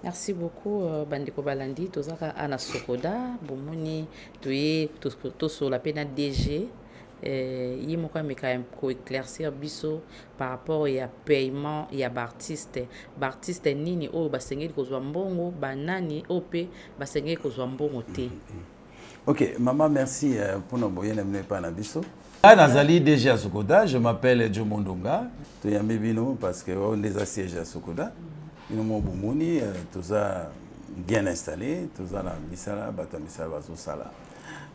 Merci beaucoup, Bandeko Balandi. Tozaka Ana Sokoda, Bomoni, Toye, sur la peine DG. Il m'a quand même éclaircir biso par rapport à paiement et à Bartiste. Bartiste nini o basengeli kozwa mbongo, banani ope basengeli kozwa mbongo te. Ok, maman, merci pour nous envoyer les pas na biso. Nazali DG à Sokoda, je m'appelle Joe Mondonga. Tu y a bino parce que on est siège à Sokoda. Nous mon bomoni, tout ça bien installé, tout ça la misala, bata misala bazo sala.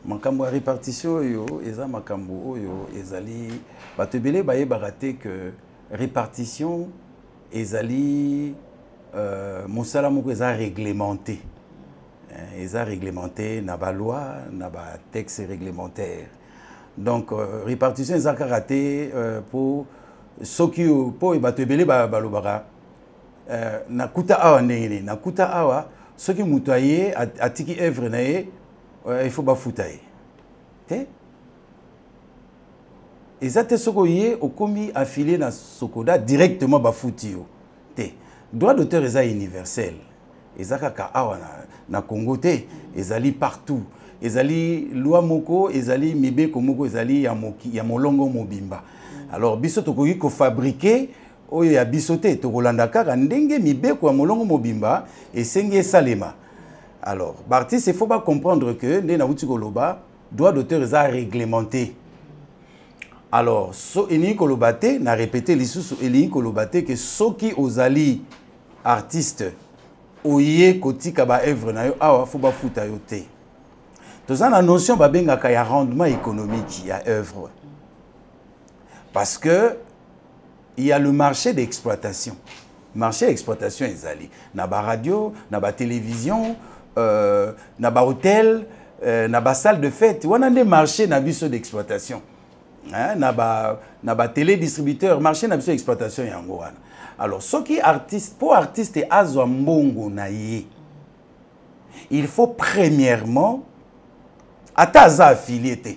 Makambo répartition yo, eza makambo yo, ezali batebele baye baraté que répartition ezali mosala moko eza réglementé. Eza réglementé na ba loi, na ba texte réglementaire. Donc répartition eza karaté pour ceux qui pour batebele balobara nakuta awa ndenge nakuta awa soki mutu aye atiki œuvre na ye il faut bafuta ye te eza te soko ye okomi affilié na Sokoda directement bafuti yo te droit d'auteur eza universel eza kaka awa na Congo te ezali partout ezali loi moko ezali mibeko moko ezali ya molongo mobimba alors biso tokoki ko fabriquer oyo ya bisote tokolanda kaka ndenge mibeko ya molongo mobimba esengi esalema. Alors Bartiste, il faut pas comprendre que ndé na uti koloba droit d'auteur est réglementé. Alors so eni kolobate na répéter lisusu eni kolobate que soki ozali artiste oye kotika ba œuvre na yo awa faut ba futa yo te. Toza na notion ba bengaka ya rendement économique ya œuvre. Parce que il y a le marché d'exploitation. Marché d'exploitation ezali na ba radio, na ba télévision, na ba hôtel, na ba salle de fête. On a des marchés na biso d'exploitation. Na ba télédistributeur, marché na biso d'exploitation yango wana. Alors ce qui artiste pour artiste azwa mbongo na ye. Il faut premièrement ataza affilié te.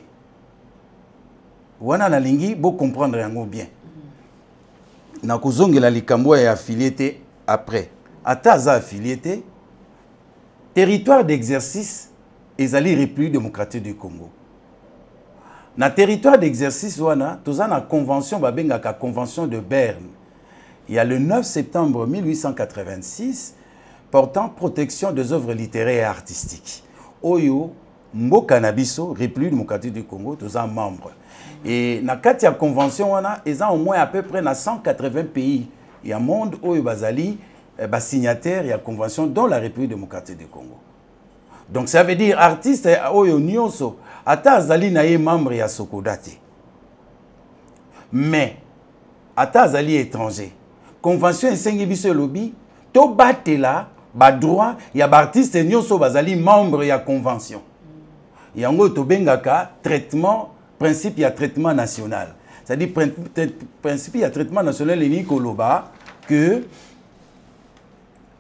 Wana na lingi bo comprendre yango bien. Na kozongela likambo ya affilié après ataza affilié territoire d'exercice ezali République démocratique du Congo na territoire d'exercice wana toza na convention babengaka convention de Berne il y a le 9 septembre 1886 portant protection des œuvres littéraires et artistiques oyo mboka na biso République démocratique du Congo toza membre. Et na kati ya convention wana eza au moins à peu près na 180 pays il y a monde oyo bazali signataire ya convention dont la République démocratique du Congo. Donc ça veut dire artiste oyo nyonso ata azali na ye membre ya Sokoda te. Mais ata azali étranger convention esengi biso lobby to batela ba droit ya ba artiste nyonso bazali membre ya convention. Yango to bengaka traitement principe il y a traitement national. C'est-à-dire principe il y a traitement national et Nikoloba que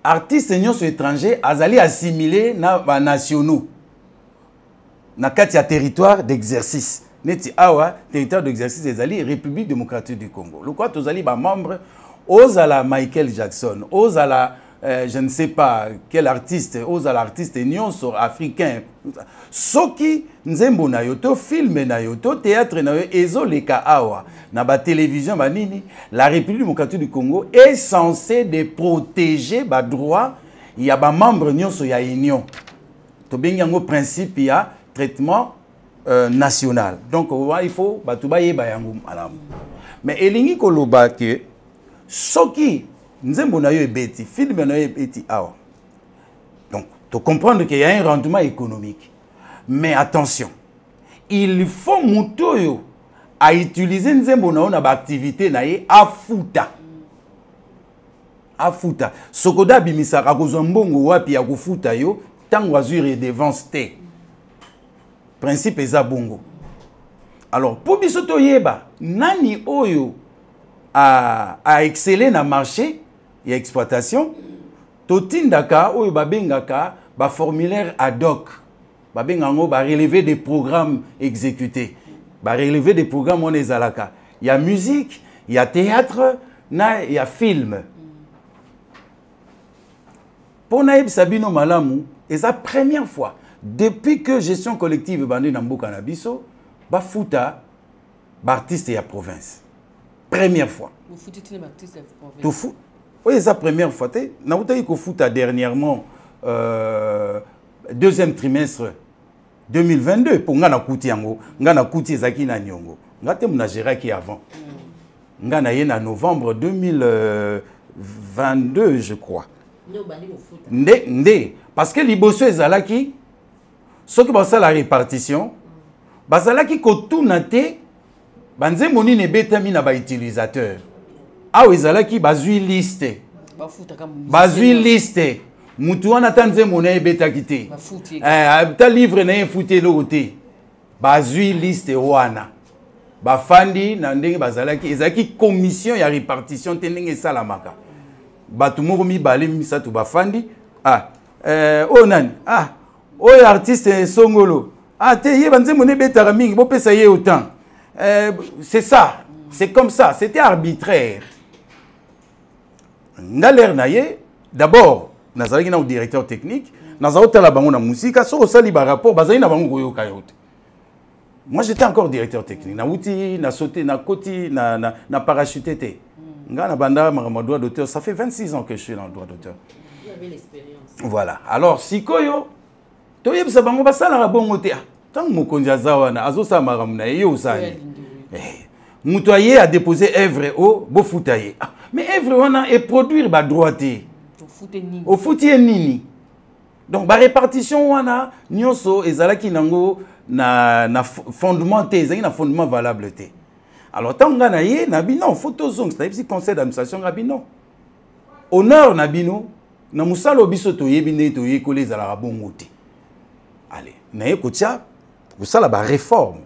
artistes étrangers azali assimilés na ba nationaux. Na katia territoire d'exercice. Neti awa territoire d'exercice ezali République démocratique du Congo. Le quoi tozali ba membre ozala Michael Jackson, ozala je ne sais pas quel artiste, ozala artiste nyonso africain. Soki nzembo na yo to film na yo to théâtre na yo ezoleka awa na ba télévision banini la République démocratique du Congo est censée de protéger ba droit ya ba membre nyonso ya union to bengi yango principe ya traitement national. Donc il faut batu ba yeba yango malamu. Mais elingi koloba ke soki nzembo na yo ebeti film na yo ebeti awa. Donc tu comprendre qu'il y a un rendement économique. Mais attention, il faut mutoyo à utiliser nzembo na ona ba activité na ye afuta. Afuta. Sokoda bimisaka kozwa mbongo wapi ya kufuta yo tango azwi redevance te. Principe eza bongo. Alors pour biso to yeba nani oyo a exceller na marché et exploitation totindaka oyo babengaka ba formulaire ad hoc. Babengango ba relever des programmes exécutés. Ba relever des programmes on ezalaka. Il y a musique, il y a théâtre, il y a film. Pour naïb Sabino Malamu, et c'est la première fois, depuis que gestion collective bandé dans Mboka Nabiso, ba fouta, ba artiste et la province. Première fois. Vous foutez les artistes de la province. Tu fous. Oui, c'est la première fois. Na outa ko fouta dernièrement deuxième trimestre 2022 pour ngana kuti yango, ngana kuti ezaki na nyongo. Ngate muna géraki avant. Ngana yena novembre 2022 je crois. Ndé parce que liboso ezalaki ceux qui passent la répartition bazalaki ko tunate banze monine betami na ba utilisateur. Ah ezalaki bazui liste. Bazui liste. Mutu wana tanze monnaie betaki te. Ta livre na fouté loté. Bazui liste wana. Bafandi na ndenge bazalaki ezalaki commission ya répartition te ndenge salamaka. Batu moko mibale misatu bafandi oh nani oh artiste songolo te ye banze monnaie betaka mingi bo pesa ye autant. C'est ça, c'est comme ça, c'était arbitraire. Ngaler naye d'abord nazalaki na directeur technique nazauta la bango na musika so sali ba rapport bazali na bango koyoka yote. Moi j'étais encore directeur technique na outi na sauté na koti na parachuté te. Ngana banda ma droit d'auteur, ça fait 26 ans que je suis dans le droit d'auteur. Vous avez l'expérience. Voilà. Alors sikoyo to yebisa bango basala ra bongo te. Tant mokonzi azawana azosa maramuna yo usani. Mutoye a déposé œuvre au bofutaye. Mais œuvre wana et produire ba droité. Au fouti nini. Donc ba répartition wana nyonso ezalaki nango na fondement te, ezalaki na fondement valable te. Alors tant ngana ye nabino photo zong c'est un conseil d'administration nabino. Honneur nabino na musalo biso to yebine to yekole ezala bongo te. Allez, na yekotia kusala ba réforme.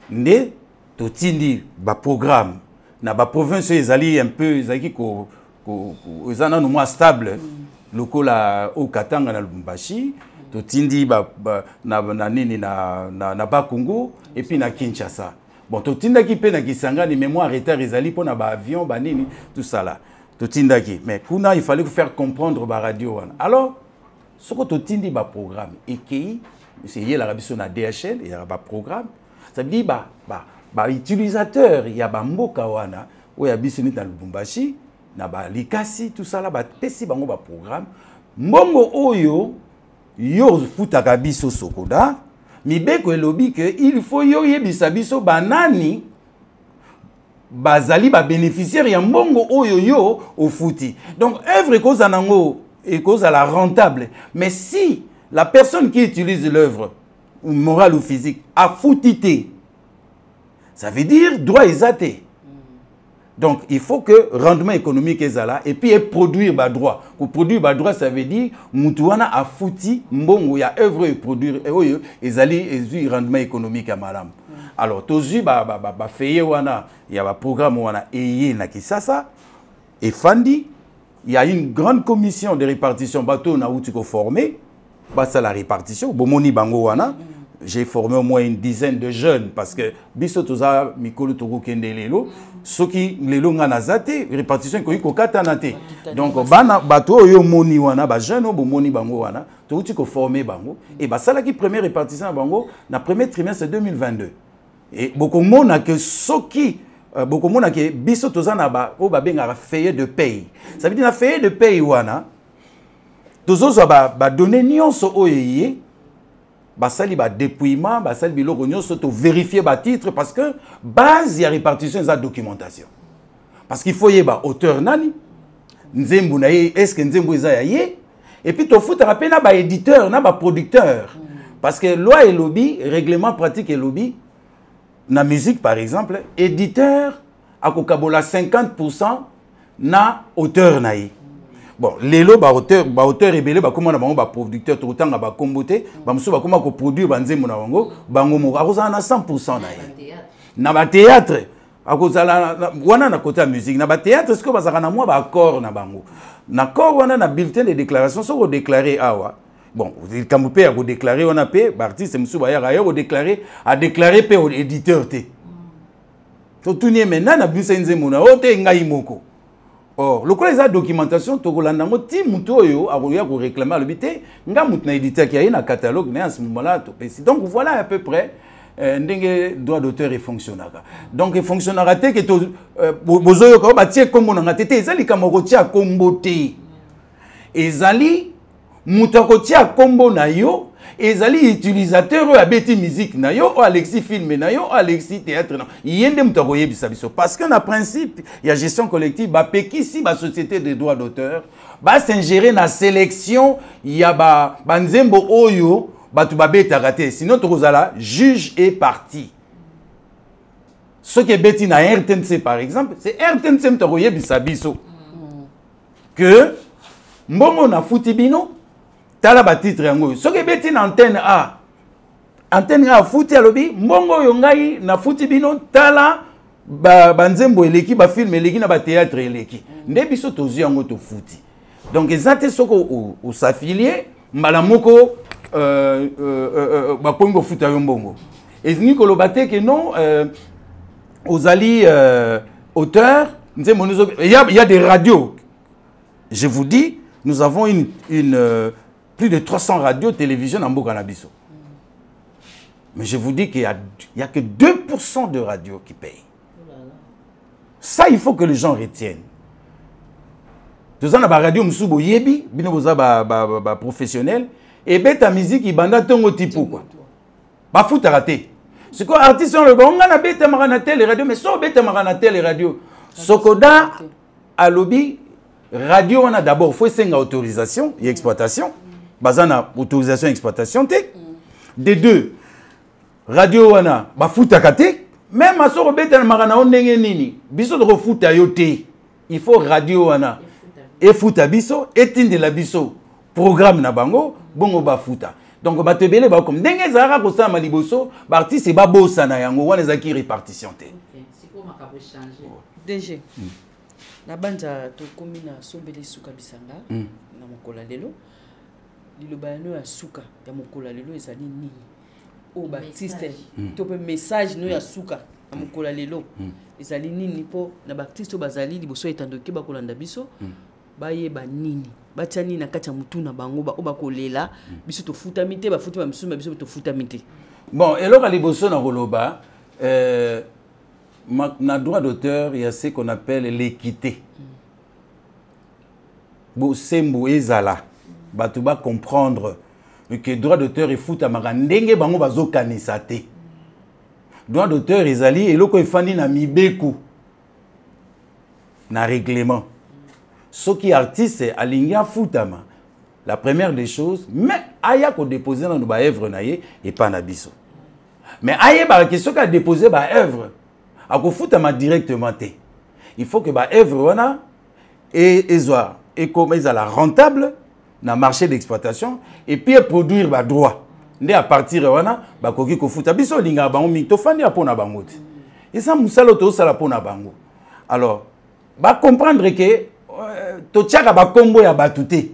Nde to tindi ba programme na ba province ezali un peu ezaki ko ezana no moins stable lokola au Katanga na Lubumbashi to tindi na nini na Bakongo et puis na Kinshasa. Bon to tindaki pe na Kisangani mémoire retard ezali pour na ba avion ba nini tout ça là. To tindaki mais kuna il fallait faire comprendre ba radio wana. Alors ce que to tindi ba programme EKI c'est y la rabiso na DHL il y a ba programme ça veut dire ba utilisateur il y a ba mboka wana ou ya bisini na Lubumbashi na ba likasi tout ça là ba pesi bango ba programme mbongo oyo yo futaka biso sokoda mibeko elobi que il faut yo yebisa biso banani bazali ba bénéficiaire ya mbongo oyo yo ofuti. Donc œuvre cause nango et cause à la rentable, mais si la personne qui utilise l'œuvre ou morale ou physique a foutité, ça veut dire droit exaté. Donc, il faut que rendement économique est là et puis produire bas droit. Pour produire bas droit, ça veut dire mutuana a fouti mbongo ya œuvre et produire et ali rendement économique à madame. Alors, tozu ba feye wana, il y a un programme wana eye na kisasa et fandi, il y a une grande commission de répartition bateau na outiko formé, basa la répartition, bomoni bango wana. J'ai formé au moins une dizaine de jeunes parce que biso toza mikolo toko kende lelo soki lelo ngana zate répartition ko kata nate donc bana bato yo moni wana ba jeune bo moni bango wana to uti ko former bango et ba sala ki première répartition bango na premier trimestre 2022 et beaucoup mona que soki beaucoup mona que biso toza na ba o ba benga feuille de paye ça veut dire la feuille de paye wana tozo ba donner nyonso oyeye basali ba dépouillement basali biloko nyonso to vérifier ba titre parce que base ya répartition za documentation parce qu'il faut yeba auteur nani nzembu na ye est-ce que nzembu eza ya ye et puis to futa rappel na ba éditeur na ba producteur parce que loi et lobby règlement pratique et lobby na musique par exemple éditeur akokabola 50% na auteur na ye. Bon, lelo ba auteur rebelle ba comment na bango ba producteur tout temps ba kombote ba muso ba comment ko produire ba nzembo na bango bango mo akoza na 100% na ye na ba théâtre akozala wana na côté musique na ba théâtre ce que bazaka na moi ba accord na bango na accord wana na bulletin de déclaration so ko déclarer awa bon il kamupé a ko déclarer on a payé ba artiste muso ba ya ko déclarer a déclarer pe au éditeur te to tunie maintenant na bisa nzembo na ote ngai moko Or, le cas de la documentation, tu as dit que tu as réclamé le BT, tu as édité qu'il y a un catalogue à ce moment-là. Donc voilà à peu près le droit d'auteur et fonctionnaire. Donc il fonctionnera que tu as comme on a été, ils ont comboté. Ils ont combo na yo. Ezali utilisateur a beti musique na yo, o Alexis film na yo, o Alexis théâtre na. Yende mutakoye bisabiso parce que na principe, il y a gestion collective, ba pekisi ba société de droits d'auteur, ba s'ingérer na sélection, il y a ba nzembo oyo, ba tu ba beta raté. Sinon tozala juge et partie. Ce qui est beti na RTNC par exemple, c'est RTNC mutakoye bisabiso. Que mbongo na futibino tala ba titre yango soki beti na antenne A futi alobi mbongo yo ngai na futi bino tala ba nzembo eleki ba film eleki na ba théâtre eleki nde biso tozi yango to futi donc ezate soko o s'affilier mbala moko ba pongo futa yo mbongo ezini koloba te que non ozali auteur nzembo il y a des radios, je vous dis, nous avons plus de 300 radios, télévision en Bokanabiso. Mais je vous dis qu'il n'y a que 2% de radios qui payent. Ça, il faut que les gens retiennent. Tout ça, on a des radios msubo yebi, bino boza ba professionnel, et beta musique qui banda tongo tipo quoi. Ba fout raté. C'est quoi artiste on le bon, on a beta maranaté les radios, mais so beta maranaté les radios. Sokoda à lobby radio on a d'abord faut senga autorisation et exploitation. Bazana autorisation exploitation des deux radio wana ba futa kate même aso robeta marana ondenge nini biso de futa yote il faut radio wana et futa biso etinde la biso programme na bango bongo ba futa donc ba tebele ba comme ndenge zara ko sa maliboso ba artiste ba bossa na yango wana zaki répartition te siko makabo changer DG na banja to komina sombele suka bisanga na mokola lelo liloba no ya suka ya mokola lelo ezali nini o baptiste to pe message no ya suka na mokola lelo ezali nini po na baptiste bazali liboso etandoki bakolanda biso bayeba nini batia nini na kati ya mutu na bango ba obakolela biso to futami te bafuti ba misuma biso to futami te. Bon eloko liboso na koloba na droit d'auteur il y a ce qu'on appelle l'équité. Bo sembo ezala batu ba comprendre que droit d'auteur et foot amaka ndenge bango bazo kanisa te. Droit d'auteur ezali eloko efandi na mibeko na règlement. Ce qui artiste alinga futama. La première des choses, mais aya ko déposer dans ba œuvre na ye et pas na biso. Mais aya ba question ka déposer ba œuvre a ko futama directement te. Il faut que ba œuvre wana et comme ils la rentable na marché d'exploitation et puis produire ba droit. Ndé à partir wana ba koki ko futa biso linga bango mi to fandi apona bango te. Et ça musalo to sala pona bango. Alors, ba comprendre que to tchaka ba kombo ya batute.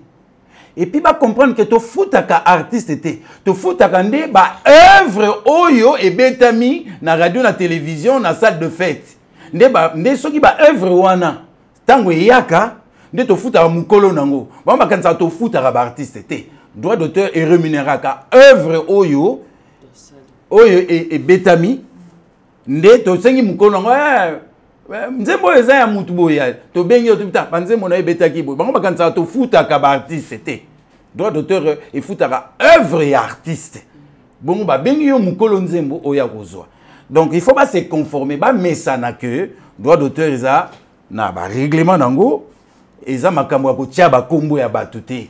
Et puis ba comprendre que to futaka artiste te. To futaka ndé ba œuvre oyo et betami na radio na télévision na salle de fête. Ndé soki ba œuvre wana tango yaka ndé to futaka mukolo nango. Ba makanza to futaka ba artiste te. Droit d'auteur et rémunéré ka œuvre oyo et betami ndé to sengi mukolo nango nzembo eza ya mutu boya to bengi to bita banzembo na ebetaki boya bango bakanza to futaka ba artiste te. Droit d'auteur et futaka œuvre et artiste bongo ba bengi yo mukolo nzembo oya kozwa. Donc il faut pas se conformer ba mesana que droit d'auteur eza na ba règlement nango eza makambo ya kotia ba kombo ya batute.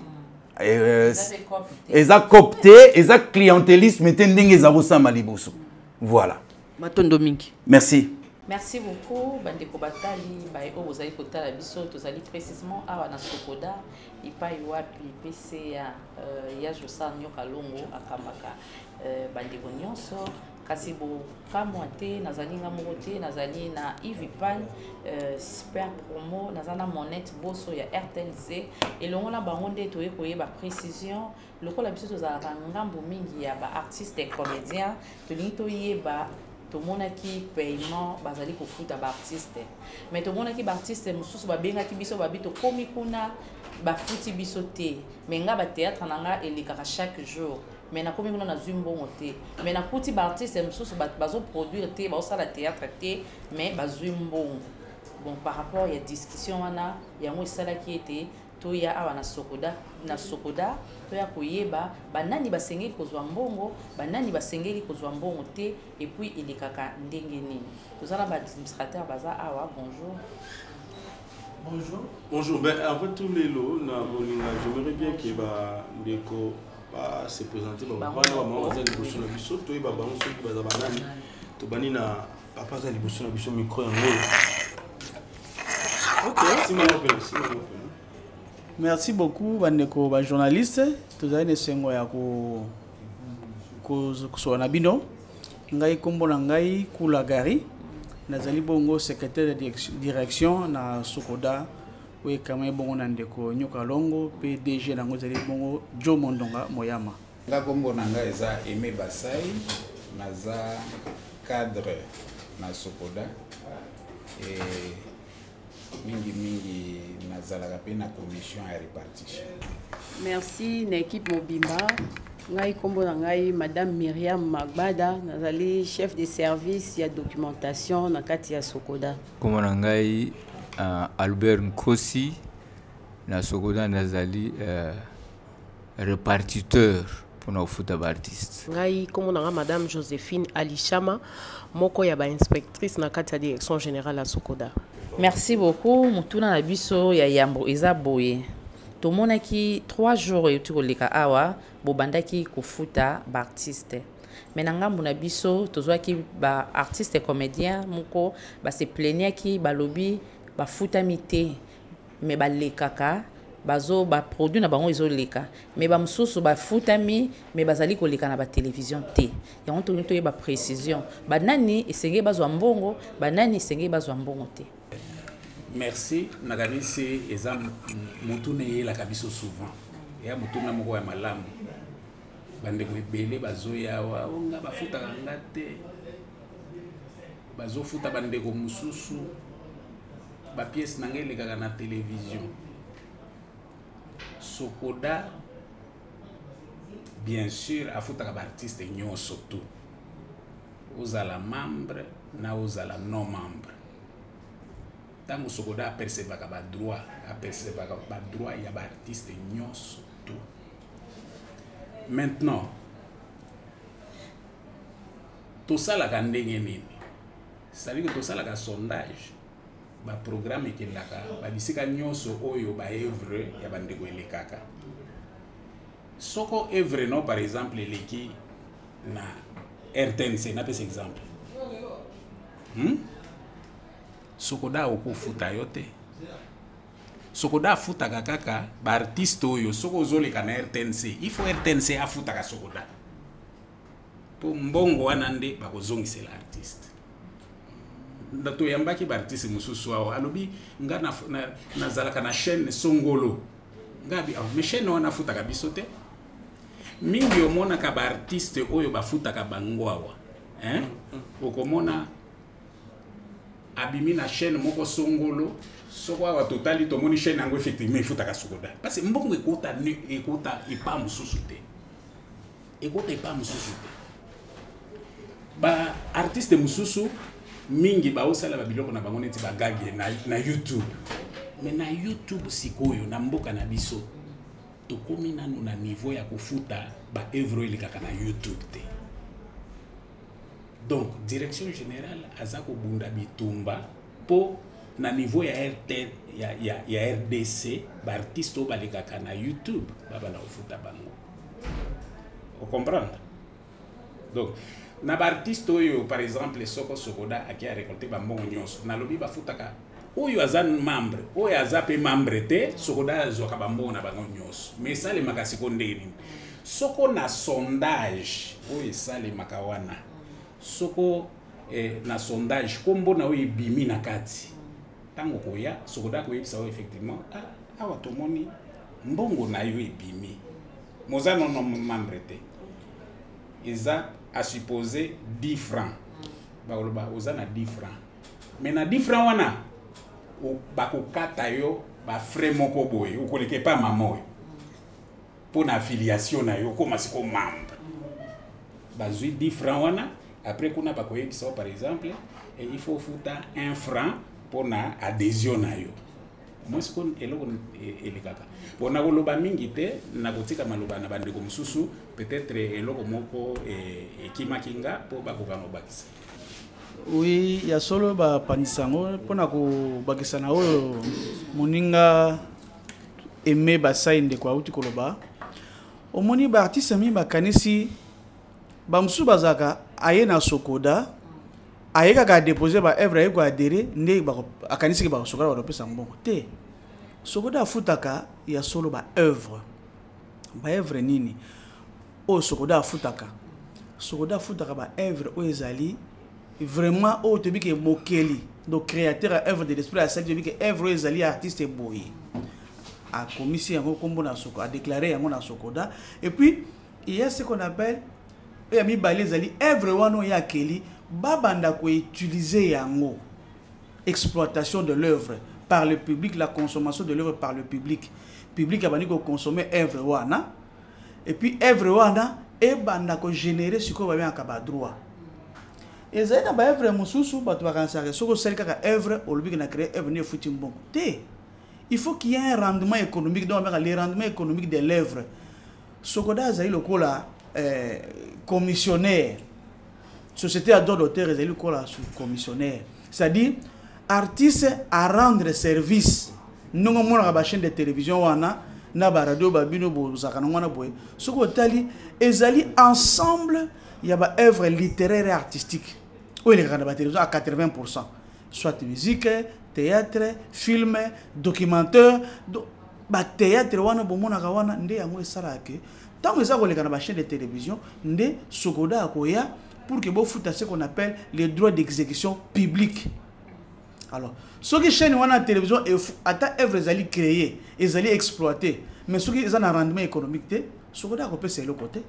Eza copté eza clientélisme te ndenge eza kosama liboso. Voilà. Matondo mingi. Merci. Merci beaucoup. Bandeko Batali, vous allez côté la biso, vous allez précisément à na Sokoda, ipai wapi PCA, ya josa nyoka longo akamaka, bandeko nyonso, kasi bo kamwate, nazali nga mokote, nazali na Ivipan, super promo, nazana monette bosso ya RTNC, et longo na bangonde toye koye ba précision, loko la biso tozala ngambo mingi ya ba artiste et comédien, tolingi toye ba tomonaki paiement bazali kofuta baartiste mais tomonaki baartiste mosusu babengaki biso babi tokomi kuna bafuti biso te mais nga batéâtre na nga elekaka chaque jour mais nakomi kuna nazwi mbongo te mais nakuti baartiste mosusu bazoproduire te baosala théâtre te mais bazwi mbongo. Bon, par rapport à la discussion, il y a un salaire qui était toya awa na sokoda toya koyeba banani basengeli kozwa mbongo banani basengeli kozwa mbongo te et puis il est kaka ndenge nini tozala ba administrateur baza awa bonjour. Bonjour, ben avant tous les lots j'aimerais bien que ba ndeko ba se présenter ba maman baza liboso na biso toyeba bango soki baza banani to bani na papa za liboso na biso micro yango. Merci beaucoup, bandeko ba journaliste. Tozali ne sengo ya ko nabino. Ngai kombo na ngai Kula Gari. Nazali bongo secrétaire de direction na Sokoda. We kama bongo na ndeko Nyoka Longo, PDG na ngozali bongo Jo Mondonga Moyama. Nga kombo na ngai eza Aimé Basai, naza cadre na Sokoda. Et mingi nazalaka pe na commission ya répartition. Merci na équipe Mobimba. Ngai kombo na ngai madame Myriam Magbada, nazali chef de service ya documentation na kati ya Sokoda. Kombo na ngai Albert Nkosi na Sokoda nazali répartiteur pour nos football artistes. Ngai kombo na ngai madame Joséphine Alishama, moko ya ba inspectrice na kati ya direction générale à Sokoda. Merci beaucoup. Mutuna na biso ya yambo eza boye. Tomonaki 3 jours yuti koleka awa bobandaki kofuta ba artiste. Menanga mbuna biso tozwaki ba artiste comédien moko ba se plaignaki ba lobby ba futa mité mais ba lekaka bazo ba produit na bango izo leka mais ba mususu ba futami mais bazali koleka na ba télévision te. Ya onto nto ba précision. Ba nani esenge bazwa mbongo, ba nani esenge bazwa mbongo te. Merci. Naganisi eza mutune la kabiso souvent. Ya mutuna moko ya malamu. Bande ko ebele bazoya wa nga bafuta ngate. Bazofuta bande ko mususu. Ba pièce nangele kaka na télévision. Sokoda bien sûr afuta ka artiste nyonso tout. Ozala membre na ozala non membre. Tango Sokoda apercevaka ba droit ya ba artiste nyonso tout. Maintenant tout ça la ndenge nini, c'est-à-dire que tout ça la sondage ba programme ekendaka ba bisika nyonso oyo ba œuvre ya bandeko elekaka. Soko œuvre non par exemple eleki na RTNC na pesa exemple. Sokoda okufuta yote. Sokoda afuta kaka ba artiste oyo soko zoleka na RTNC. Il faut RTNC afuta ka Sokoda. Po mbongo wanande bakozongisela artiste. Ndato yambaki ba artiste mususu awo alobi nga na zalaka na chaîne Songolo. Ngabi mais chaîne wana afuta ka bisote. Mingi omona ka ba artiste oyo bafuta ka bango awa. Okomona abimi na chaîne moko Songolo soko awa totali tomoni chaîne yango effectivement ifuta ka Sokoda parce que mbongo ekota epa mususu te ekota epa mususu te ba artiste mususu mingi ba osala ba biloko na bango neti ba gage na YouTube mais na YouTube sikoyo na mboka na biso tokomi nanu na niveau ya kofuta ba œuvre ile kaka na YouTube te. Donc, direction générale, azako bunda bitumba po na niveau ya RDC, ba artiste o balekaka na YouTube, baba na ofuta bango. Vous comprenez? Donc, na ba artiste oyo par exemple soko Sokoda aki a récolté ba mbongo nyonso, na lobi ba futaka oyo azan membre, oyo azape membre te, Sokoda azoka ba mbongo na bango nyonso. Mais ça le makasi kondeni. Soko na sondage, oyo ça le makawana. Soko na sondage kombo na oyi bimi na kati tango koya Sokoda koyebisa o effectivement awa tomoni mbongo na yo ebimi moza non membre te eza à supposer 10 francs bakoloba oza na 10 francs mais na 10 francs wana bakokata yo ba frais moko boye okoleke pa mama oyo pour na affiliation na yo koma siko membre bazui 10 francs wana après kuna bakoyebisa par exemple et il faut futa 1 franc pour na adhésion na yo moi ce qu'on eloko elekaka bona koloba mingi te na kotika maloba na bandeko mususu peut-être eloko moko ekima kinga po bakoka bakisa. Oui, ya solo ba panisango pona ko bakisa na oyo moninga aimé basai ndeko auti koloba omoni ba artiste mi bakanisi ba musu bazaka aye na Sokoda ayeka ka déposer ba œuvre ayeko adhérer nde ba akanisi ba Sokoda ba pesa mbongo te Sokoda futaka ya solo ba œuvre nini o Sokoda futaka ba œuvre o ezali vraiment o te bike mokeli donc créateur à œuvre de l'esprit à ça te bike œuvre ezali artiste boye a commissaire yango kombo na Sokoda a déclaré yango na Sokoda et puis il y a ce qu'on appelle et mi balé ezali œuvre wano ya keli babanda ko utiliser yango exploitation de l'œuvre par le public, la consommation de l'œuvre par le public a bani ko consommer œuvre wana et puis œuvre wana e banda ko générer ce ko ba bien ka ba droit et ça na ba œuvre mususu ba to ba kansaka soko sel kaka œuvre au lobby na créer œuvre ne futi mbongo te il faut qu'il y ait un rendement économique donc le rendement économique de l'œuvre Sokoda azali lokola commissionnaire société à droit d'auteur ezali lokola commissionnaire c'est-à-dire artiste à rendre service non mona ba chaîne de télévision wana na ba radio ba bino bo zakana wana boy soko tali ezali ensemble il y a ba œuvre littéraire et artistique ou les grandes télévision à 80% soit musique théâtre film documentaire ba théâtre wana bo mona wana nde yango esala ke tant que ça ko les grandes chaîne de télévision nde Sokoda akoya pour que bo futa ce qu'on appelle les droits d'exécution publique. Alors, ceux qui chaîne wana télévision ata œuvre ezali créer, ezali exploiter, mais ceux qui ont un rendement économique te, Sokoda ko pesa le côté.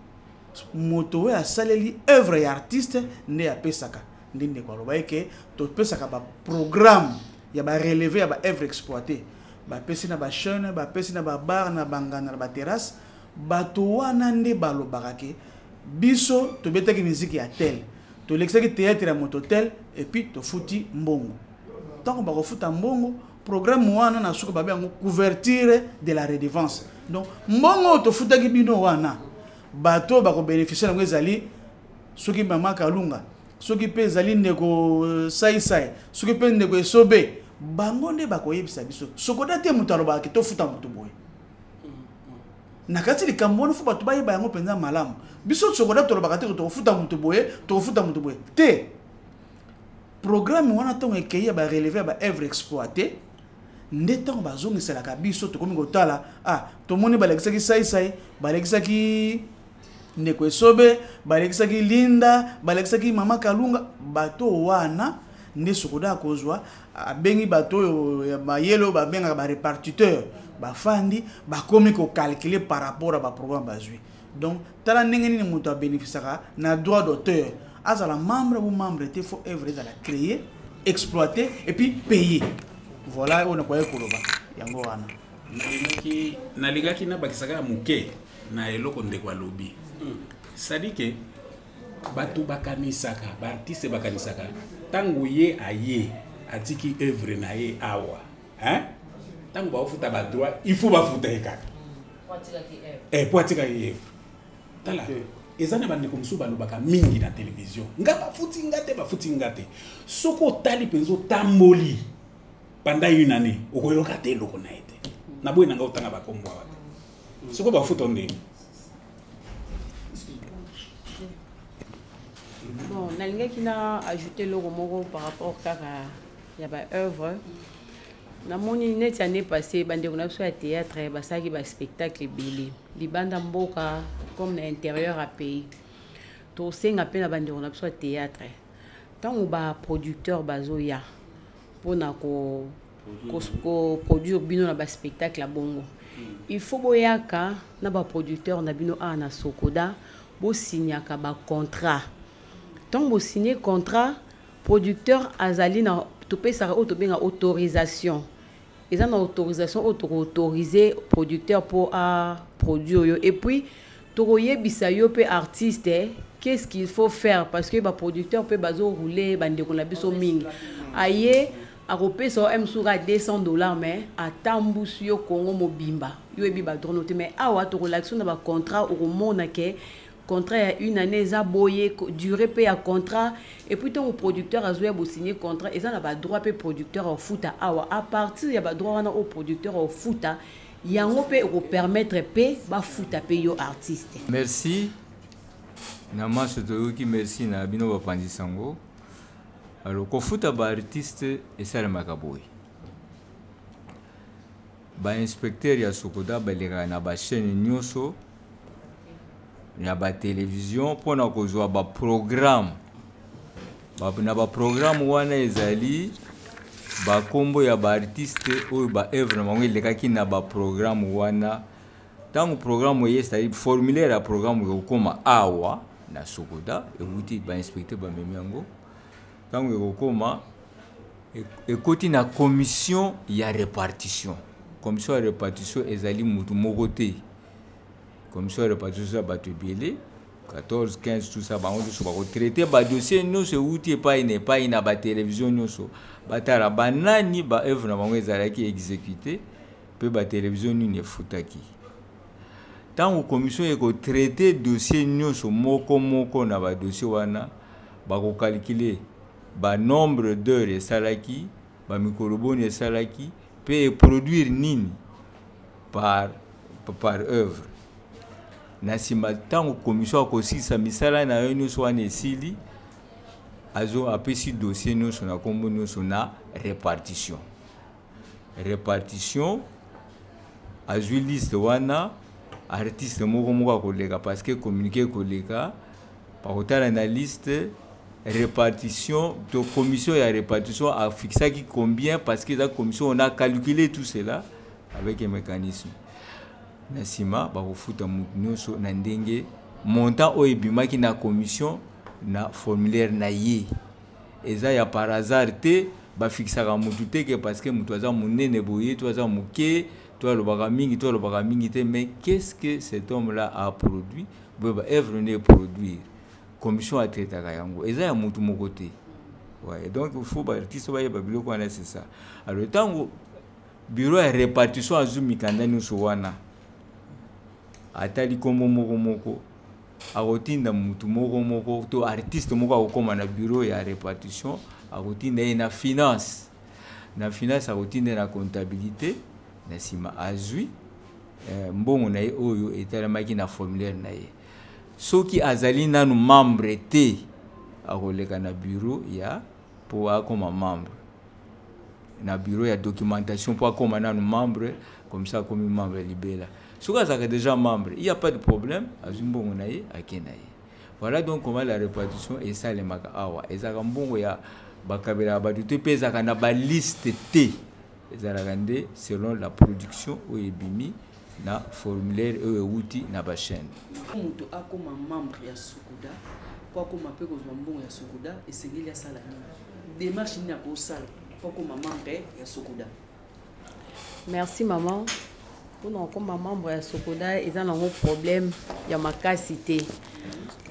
Moto a saleli œuvre et artiste ne a pesaka. Ndinde ko loba ke to pesaka ba programme ya ba relever ya ba œuvre exploiter. Ba pesi na ba chaîne, ba pesi na ba bar na bangana na ba terrasse, ba to wana nde balobaka ke biso to betaki musique ya tel. To lexaki théâtre ya moto tel et puis to futi mbongo. Tant qu'on va foutre un bon programme wana na suko babe ngo couverture de la redevance donc mbongo to futa ki bino wana bato ba ko bénéficier na ngezali soki mama kalunga soki pe zali ndeko sai soki pe ndeko esobe bango nde ba ko yebisa biso Sokoda te mutalo ba ki to futa mutu boy na kati li kambono fu bato ba yeba yango penza malamu biso Sokoda to ba ka te to futa mutu boy te programme wana tongo ekeye ba relever ba œuvre exploitée ndetango bazongisa la kabiso to komi kotala to moni ba lexaki sai ba lexaki ndeko esobe ba lexaki Linda ba lexaki mama Kalunga bato wana nde Sokoda kozwa bengi bato ya mayelo ba benga ba répartiteur ba fandi ba komi ko calculer par rapport à ba programme bazui donc tala ndenge ni muto a bénéficiera na droit d'auteur azala membre ou membre te faut œuvre à la créer exploiter et puis payer voilà on a quoi koloba yango wana nalingaki na bakisaka muke na eloko ndeko alobi sadike batu bakanisaka ba artiste bakanisaka tango ye aye atiki œuvre na ye awa tango ba ofuta ba droit il faut ba futa ekaka poatika ki œuvre tala ezana bandeko musu balobaka mingi na télévision nga bafuti ngate soko tali penzo tamboli pendant une année okoyoka te loko na ete na boy nanga utanga bakombo wate soko bafuta nde bon nalingaki na ajouter loko moko par rapport kaka ya ba œuvre na moni net année passée bandeko na biso ya théâtre basaki ba spectacle belé libanda mboka comme na intérieur à pays to senga pe na bandeko na biso ya théâtre tango ba producteur bazoya pona ko produire bino na ba spectacle la bongo il faut boyaka na ba producteur na bino na Sokoda bo signaka ba contrat tango bo signer contrat producteur azali na topesaka oyo tobenga autorisation eza na autorisation oyo tokoautoriser producteur pour a produire oyo et puis tokoyebisa yo mpe artiste qu'est-ce qu'il faut faire parce que producteur mpe bazorouler bandeko na biso mingi aye akopesa msuka $200 mais atambusi yo Congo mobimba yo ebi badrono te mais awa tokolakisa na bacontrat okomona ke contrat ya une année eza boye durée pe ya contrat et puis ton producteur a joué signer contrat eza na ba droit pe producteur au futa awa à partir ya ba droit wana au producteur au futa yango pe ko permettre pe ba futa pe yo artiste. Merci na maso toyoki merci na bino bapandisango. Alors ko futa ba artiste esala makaboy ba inspecteur ya Sokoda baleka na ba chaîne nyonso ya ba télévision pona kozwa ba programme na ba programme wana ezali ba kombo ya ba artiste oyo ba œuvre mango lekaki na ba programme wana tango programme yesa formulaire ya programme ko koma awa na Sokoda ewuti ba inspecteur ba memiango tango ko koma ekoti na commission ya répartition ezali mutu moko te commission de répartition bato ebele 14 15 tout ça bango so bako traiter ba dossier nyonso euti epai na ba télévision nyonso batala banani ba œuvre na bango ezalaki exécuté pe ba télévision nini efutaki tango commission eko traiter dossier nyonso moko na ba dossier wana bako calculer ba nombre d'heures esalaki ba mikolo boni esalaki pe produire nini par œuvre na sima tango commission akosisa misala na yo nyonso wana esili azo apesi dossier nyonso na kombo nyonso na répartition azwi liste wana artiste moko akoleka parce que communiqué koleka pakotala na liste répartition de commission ya répartition a fixé qui combien parce que la commission on a calculé tout cela avec un mécanisme nasima ba kofuta nyonso na ndenge montant o ebimaki na commission na formulaire na ye eza ya par hasard te ba fixaka mutu te que parce que mutu aza munene boye to aza muke to alobaka mingi te mais qu'est-ce que cet homme là a produit ba œuvre ne produire commission a traité yango eza ya mutu moko te ouais donc il faut ba artiste ba yeba biloko wana c'est ça alors tango bureau ya répartition azumi kanda nyonso wana atali kombo moko akotinda mutu moko to artiste moko akokoma na bureau ya répartition akotinda ye na finance akotinda na comptabilité na sima azwi mbongo na ye oyo etalamaki na formulaire na ye soki azali nanu membre te akoleka na bureau ya po akoma membre na bureau ya documentation po akoma nanu membre comme ça comme membre libéla soki azaka déjà membre il y a pas de problème azwi mbongo na ye akenda ye voilà donc comment la répartition esalemaka awa ezaka mbongo ya bakabela bato te pe ezaka na baliste te ezalaka nde selon la production oyo ebimi na formulaire oyo euti na ba chaîne mutu akoma membre ya Sokoda po akoma pe kozwa mbongo ya Sokoda esengeli asala nini démarche nini akosala po akoma membre ya Sokoda. Merci maman. Pour comme membre ya Sokoda eza nango problème ya makasi te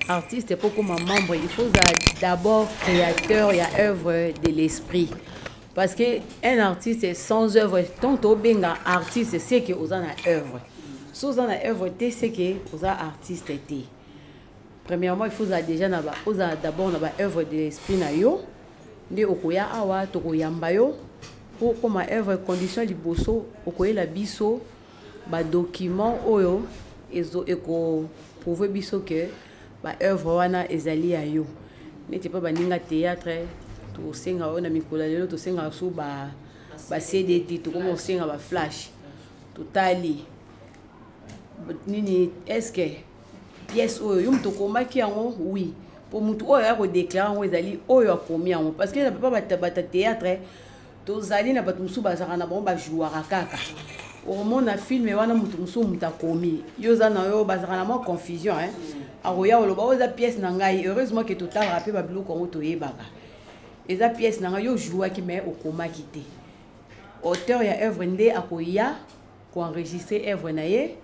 artiste pour comme membre il faut d'abord créateur ya œuvre de l'esprit parce que un artiste sans œuvre tant au benga artiste c'est que aux en a œuvre sous en a œuvre te c'est que aux artiste te premièrement il faut déjà na ba aux d'abord na ba œuvre de l'esprit na yo ndi okoya awa to koyamba yo pour comme œuvre condition liboso okoyela biso ba document oyo ezo eko prouver biso que ba œuvre wana ezali ya yo neti pa baninga théâtre to senga ona mikolo lelo to senga so ba CDT to comme senga ba flash totali nini est-ce que pièce oyo yum to komaki yango oui pour mutu oyo ya ko déclarer ngo ezali oyo akomi yango parce que na papa bata théâtre to zali na bato musu bazaka na bon ba jouer kaka au moment na film wana mutu musu mutakomi yo za na yo bazaka na mo confusion aroya oloba oza pièce na ngai heureusement que total rappel ba biloko ngo to yebaka eza pièce nanga yo jouaki mais okomaki te auteur ya œuvre nde akoya koenregistrer œuvre na ye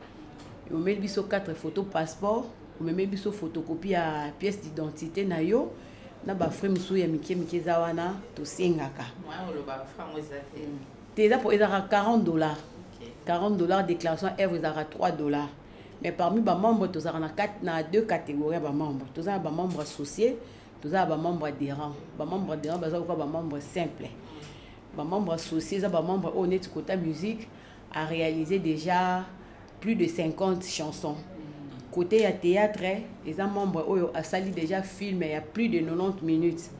omeli biso 4 photos passeport omemi biso photocopie ya pièce d'identité na yo na bafrais mosusu ya mike eza wana tosengaka te eza po ezaka $40 $40 déclaration œuvre ezaka $3 mais parmi bamembre tozalaka na 2 catégories ya bamembre tozala bamembre associés tozala bamembre adhérents bamembre adhérents baza koka bamembre simple bamembre associés eza bamembre oyo neti Kota Musique a réalisé déjà plus de 50 chansons. Côté à théâtre, les membres oyo asali déjà film il y a plus de 90 minutes.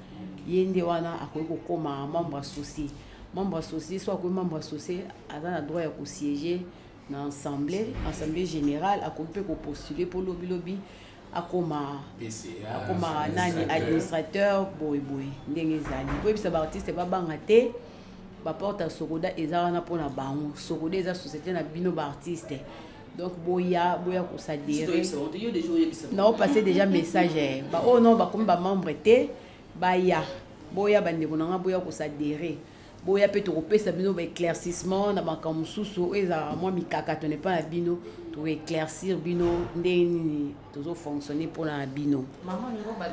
Yende wana akoki kokoma membre associé. Membre associé soit comme membre associé a droit à siéger dans assemblée générale akoki ko postuler pour lobby akoma nani administrateur boy ndenge ezali. Boy bisa ba artiste ba bangate ba porte à Sokoda eza na pona bango. Sokoda eza société na bino ba artiste. Donc boya ko s'adhérer non passer déjà message ba oh non ba comme ba membre té ba ya boya bande bonanga boya ko s'adhérer boya peut to kopesa bino ba éclaircissement na makambo susu eza moi mikaka to n'est pas na bino to éclaircir bino ndeni tozo fonctionner pour na bino maman ngo ba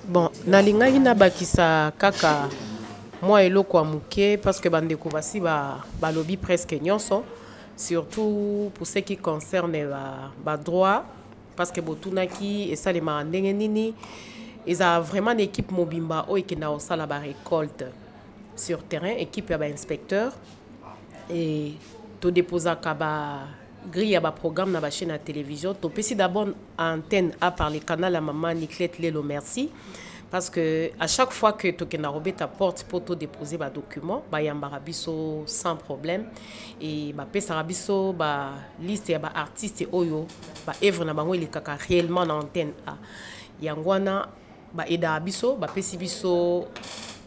bon nalingaki na bakisa kaka moi eloko ya muke parce que bandeko basi balobi presque nyonso surtout pour ce qui concerne ba droit parce que botunaki esalemaka ndenge nini eza vraiment une équipe mobimba oyo ekenda kosala ba récolte sur terrain équipe ya ba inspecteur et todéposaka ba grille ya ba programme na ba chaîne ya télévision topesi d'abord antenne A par le canal à maman Niclette Lelo merci. Parce que à chaque fois que tu as ta porte pour te déposer des documents, il y a un biso sans problème. Et bah biso ba liste ya ba artiste oyo ba œuvre na bango kaka réellement na antenne A. Yangwana ba eda biso ba pesi biso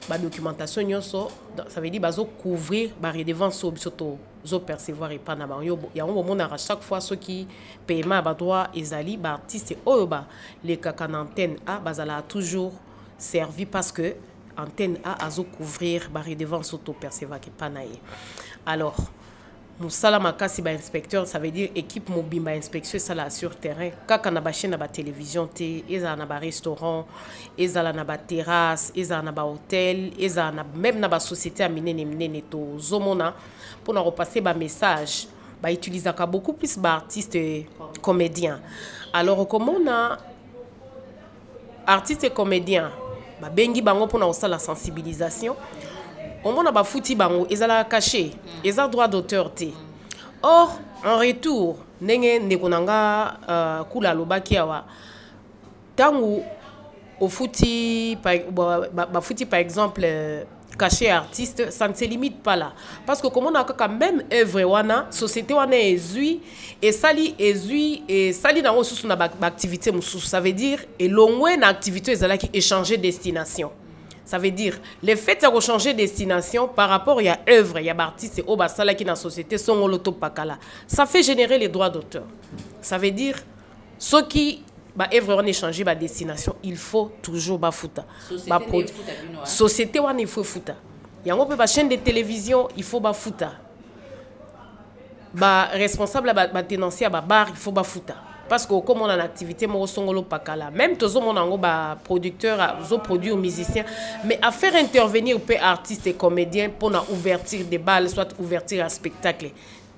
ba documentation nyonso ça veut dire bazo couvrir ba redevance biso to zo percevoir et pas na bango ya on mona à chaque fois ceux qui paiement ba droit ezali ba artiste oyo ba les kaka na antenne A bazala toujours servi parce que antenne A azo couvrir ba redevance auto percevoir que panaye. Alors musala makasi ba inspecteur ça veut dire équipe mobimba inspection ça là sur terrain kaka na ba chaîne na ba télévision te eza na ba restaurant eza na ba terrasse eza na ba hôtel eza na même na ba société a minene to zomona pour na repasser ba message ba utiliser beaucoup plus ba artiste comédien. Alors comment on a artiste et comédien ba bengi bango pour na la sensibilisation on mona ba futi bango ezala caché eza droit d'auteur te or en retour ndenge ndekonanga kula lobaki awa tangu au futi ba futi par exemple caché artiste ça ne se limite pas là parce que comme on a quand même œuvre wana société wana ezui et sali na ressources na activité mususu ça veut dire et longwe na activité ezala qui échanger destination ça veut dire le fait de changer destination par rapport à œuvre il y a artiste au basala qui na société sont l'auto pakala ça fait générer les droits d'auteur ça veut dire ceux qui ba œuvre on échanger ba destination il faut toujours ba futa ba société on il faut futa yango pe ba chaîne de télévision il faut ba futa ba responsable ba tenancier ba bar il faut ba futa parce que comme on a une activité mo songolo pakala même tozo mon ango ba producteur zo produire musicien mais à faire intervenir peu artistes et comédiens pour na ouverture des balles soit ouverture à spectacle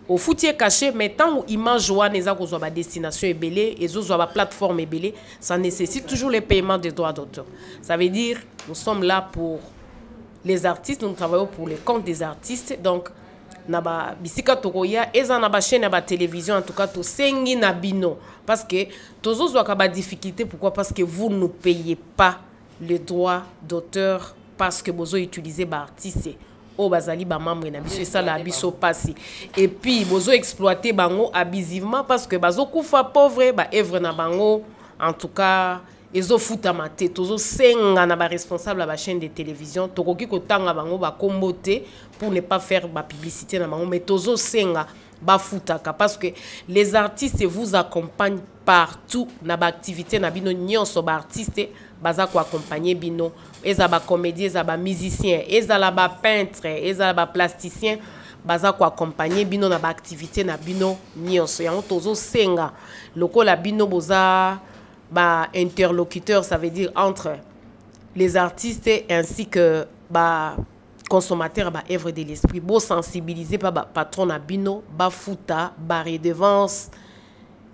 au foutier caché mais tant où image joie neza ko zo ba destination ebelé et zo ba plateforme ebelé ça nécessite toujours le paiement des droits d'auteur ça veut dire nous sommes là pour les artistes nous travaillons pour les comptes des artistes donc naba bisika tokoya eza na ba chaîne na ba télévision en tout cas to sengi na bino parce que tozo zwa ka ba difficulté pourquoi parce que vous ne payez pas les droits d'auteur parce que bozo utiliser ba artiste o bazali ba membre na biso ça la biso passé et puis bozo exploiter bango abusivement parce que bazo kufa pauvre ba œuvre na bango en tout cas ezo futa mate tozo senga na ba responsable ba chaîne de télévision tokoki ko tanga bango ba kombote pour ne pas faire ba publicité na bango mais tozo senga bafutaka parce que les artistes vous accompagnent partout na ba activité na bino nyonso ba artiste baza ko accompagner bino eza ba comédien eza ba musicien eza la ba peintre eza ba plasticien baza ko accompagner bino na ba activité na bino nyonso yango tozo senga lokola bino boza ba interlocuteur, ça veut dire entre les artistes ainsi que ba consommateurs ba œuvre de l'esprit, bo sensibiliser pa ba patron na bino ba futa ba redevance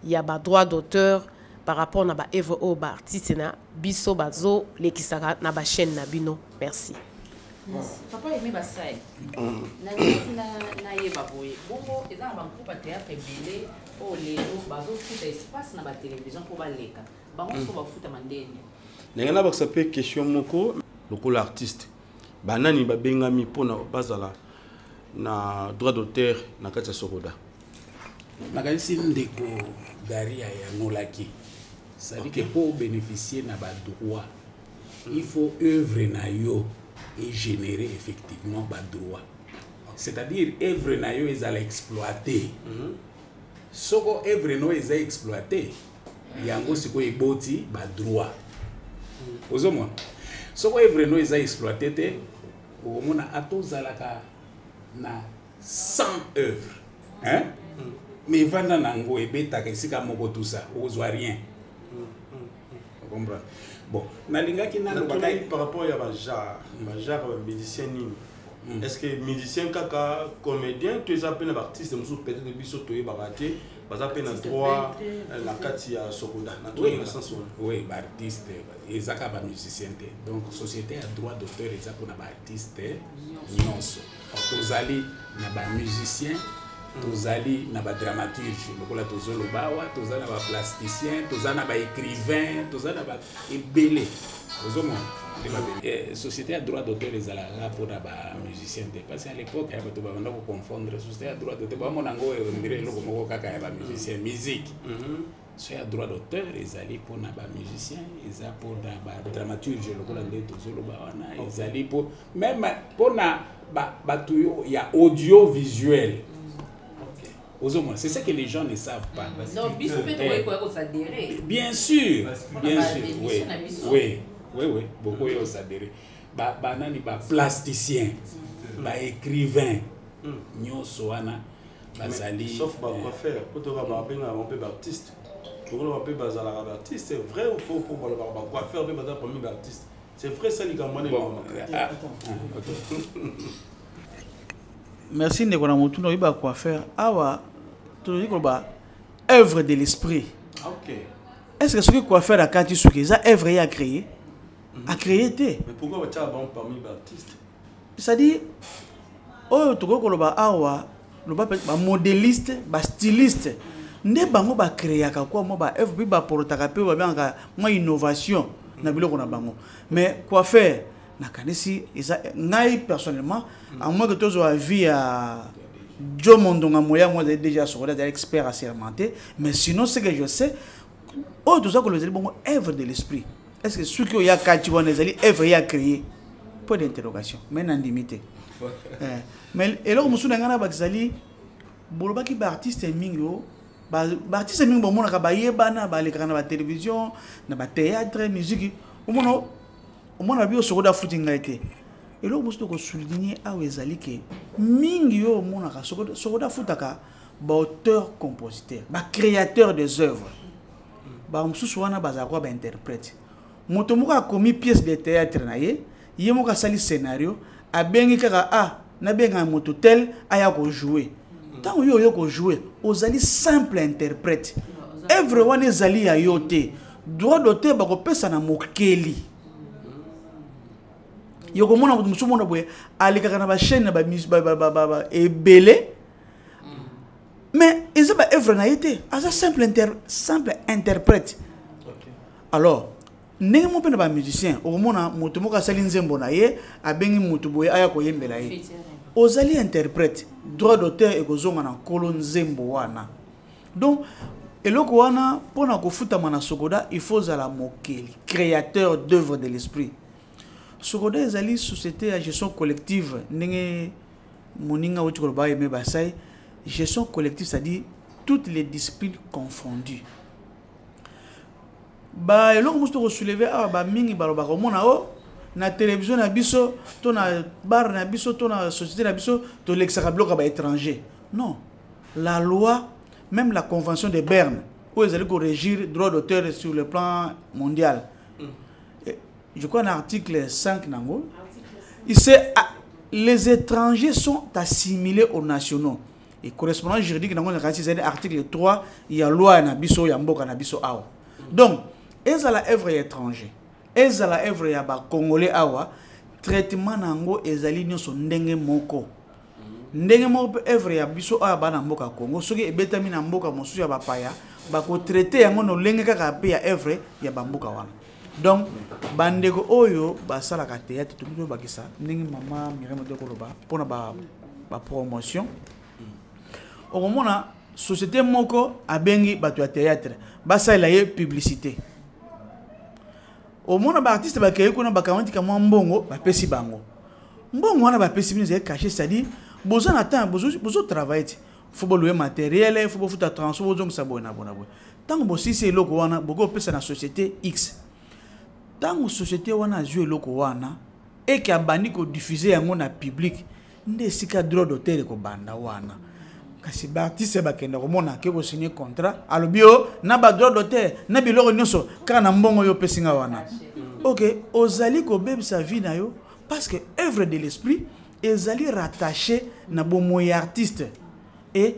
ya ba droit d'auteur par rapport na ba œuvre au ba artiste na biso bazo lekisaka na ba chaîne na bino. Merci. Papa aimé basai. Na yeba boye. Bongo eza ba groupe théâtre belé o lelo bazo futa espace na ba télévision pour ba leka. Bango so ba futa mandeni. Nengana ba sape question moko lokola artiste. Banani ba bengami pona bazala na droit d'auteur na kati ya Sokoda. Nakanisi ndeko Garia ya ngolaki. Ça dit que pour bénéficier na ba droit, il faut œuvrer na yo et générer effectivement ba droit. C'est-à-dire œuvre na yo ils allaient exploiter. Soko œuvre no ils exploiter. Yango siko eboti ba droit. Ozomwa. Soko œuvre no ils exploiter te au mona atozalaka na 100 œuvres. Hein? Mais vanda nango ebeta kesika moko tout ça, ozwa rien. Vous comprenez? Bon, nalingaki nalo bakai par rapport à Bajar musicien ni. Est-ce que musicien kaka comédien tu es appelé artiste musu peut-être biso to yebaraté baza pe na droit la kati ya Sokoda na to na sens oui ba artiste ezaka ba musicien te. Donc société a droit d'auteur eza pona ba artiste nyonso. Tozali na ba musicien tozali na ba dramaturge lokola tozolo bawa tozali na ba plasticien tozali na ba écrivain tozali na ba ebele ozomo société a droit d'auteur ezalaka mpona ba musicien te parce qu'à l'époque ya bato babanda confondre société a droit d'auteur bamona ngo ondire eloko moko kaka ya ba musicien musique so ya droit d'auteur ezali mpona ba musicien eza mpona ba dramaturge lokola nde tozolo bawa na ezali po même mpona bato ya audiovisuel. C'est ça que les gens ne savent pas. Non, bien sûr, bien sûr, oui, beaucoup de s'adhérer. Banani ba plasticien, ba écrivain, nyosoana, bazali. Sauf ba coiffeur, pour te rabattre un peu d'artiste. Pour le rappeler bazala artiste, c'est vrai ou faux pour le coiffeur, mais bazala parmi l'artiste. C'est vrai ça les gars. Merci Nekona Moutouno, il va quoi faire. Awa, tu dis que œuvre de l'esprit. Ok. Est-ce que ce que quoi faire à Kati Souki, ça œuvre à créer, Mais pourquoi tu as bon parmi les artistes? C'est-à-dire, oh, tu vois que le awa, le modéliste, le styliste, ne bango ba créer à quoi moi ba œuvre ba pour t'acaper ba bien moi innovation na bilo qu'on a bango. Mais quoi faire? Nakanisi ngai personnellement à moins que tu aies vu à Joe Mondonga Moya, moi j'ai déjà sur des experts assermentés, mais sinon ce que je sais oh tout ça que les bon œuvre de l'esprit. Est-ce que ce qu'il y a quatre les œuvre y a créé? Point d'interrogation mais non limité. Mais et là on se ngana bakizali boloba ki ba artiste mingo ba artiste mingo mona ka ba yebana ba le kana ba télévision na ba théâtre musique au moins, on a Sokoda footing été. Et là, on peut souligner à Wezali Mingyo Monaka Sokoda Foutaka, auteur, compositeur, créateur des œuvres. Msouana Bazakwa interprète. Motomoka a commis pièce de théâtre, il y a sali scénario, a bien n'a bien un mototel, a jouer. Tant que yo jouer, aux alliés simple interprète. Everyone is ali à yote. Droit d'auteur, bako pesa na mokeli. Yoko mona musu mona boye alika na ba chaîne ba ebele mais ils ont pas œuvre na été as simple interprète. Alors ndenge mo pena ba musicien o mona moto moka sali nzembo na ye abengi moto boye aya ko yembela ye ozali interprète droit d'auteur e kozonga na kolo nzembo wana. Donc eloko wana pona ko futa mana Sokoda il faut za la mokeli créateur d'œuvre de l'esprit. Sokoda ezali société à gestion collective ndenge moninga wuti ko ba yeme basai gestion collective, c'est-à-dire toutes les disciplines confondues. Bah, et là, on peut soulever, mingi baloba komona o na télévision na biso, to na bar na biso, to na société na biso, to l'exarablo ka ba étranger. Non, la loi, même la convention de Berne, où ils allaient régir droit d'auteur sur le plan mondial. Je crois dans l'article 5 nango. Les étrangers sont assimilés aux nationaux. Et correspondant juridique dans l'article 3, il y a loi na biso ya mboka na biso awa. Donc, ils ont la œuvre étranger. Ils ont la œuvre ya ba congolais awa. Traitement nango ezali nyoso ndenge moko. Ndenge moko œuvre ya biso awa ba na mboka Congo. Soki ebetami na mboka mosusu ya bapaya, ba ko traiter yango no lenge kaka pe ya œuvre ya ba mboka wana. Donc, bandeko oyo basala ka théâtre tout le bakisa ndenge mama Myriam de Koloba pour ba promotion. Au moment la société moko abengi bato ya théâtre, basala ye publicité. Au moment ba artiste ba kay ko na bakamati ka mbongo ba pesi bango. Mbongo wana ba pesi bino caché, c'est-à-dire besoin attend besoin travailler. Faut louer matériel, faut futa transport donc ça bona. Tant que si c'est loko wana boko pesa na société X. Tant que société wana jouer loko wana et que abandi ko diffuser yango na public, nde sika droit d'auteur ko banda wana. Kasi ba artiste ba kenda ko mona ke ko signer contrat alobio na ba droit d'auteur na biloko nyonso kana mbongo yo pesinga wana. OK, ozali ko bebisa vie na yo parce que œuvre de l'esprit ezali rattaché na bomoy artiste et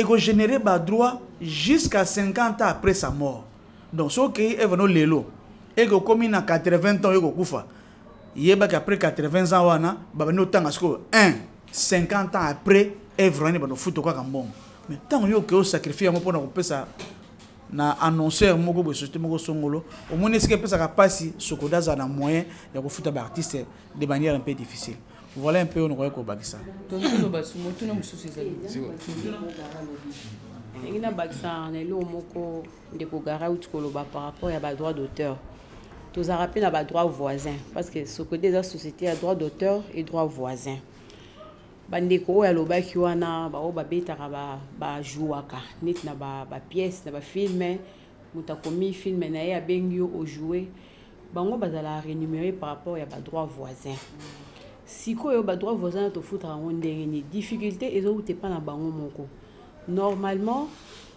ko générer ba droit jusqu'à 50 ans après sa mort. Donc ce qui est venu lelo et que comme na 80 ans yo kufa yeba qu'après 80 ans wana ba no tanga sko 50 ans après œuvre ni ba no futo kwa kambongo. Mais tant yo que sacrifier mo pona ko pesa na annonceur moko bo société moko songolo au moins est-ce que pesa ka pasi sokoda za na moyen ya ko futa ba artiste de manière un peu difficile. Voilà un peu on ko bakisa. Tonto basumo tuna mususu ezali. Ngina bakisa na lo moko ndeko gara utkoloba par rapport ya ba droit d'auteur. Tous a rappelé na ba droit voisin parce que ce côté des sociétés a droit d'auteur et droit voisin. Bandeko ya lobaki wana ba o ba betaka ba jouaka net na ba pièce na ba film mutakomi film na ya bengio au jouer bango bazala rémunérer par rapport ya ba droit voisin. Siko yo ba droit voisin to futra ndenge ni difficulté ezo te pas na bango moko. Normalement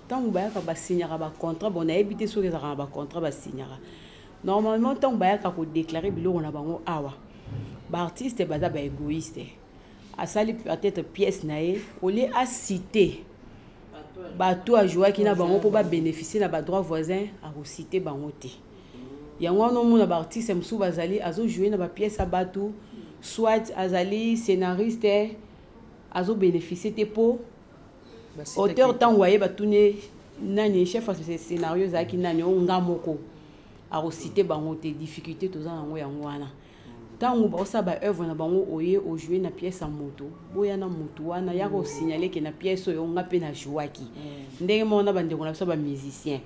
tant ba ka ba signera ba contrat bon na ebité so ke za ba contrat ba signera. Normalement tant ba ka ko déclarer biloko na bango awa. Ba artiste baza ba égoïste. A sali peut-être pièce naé au lieu à citer bato a jouer qui na bango pour ba bénéficier na ba droit voisin a citer bango té. Yango no mona ba artiste msu bazali azo jouer na ba pièce a bato soit azali scénariste azo bénéficier té po auteur tant voyé ba tourner nani chef de scénario za ki nani o ngamoko a citer bango té difficulté to za yango yango wana. Tant on va ça ba œuvre na bango oye o jouer na pièce en moto boya na moto wana ya ko signaler que na pièce oyo nga pe na jouaki ndenge mona bande ko na ça ba musicien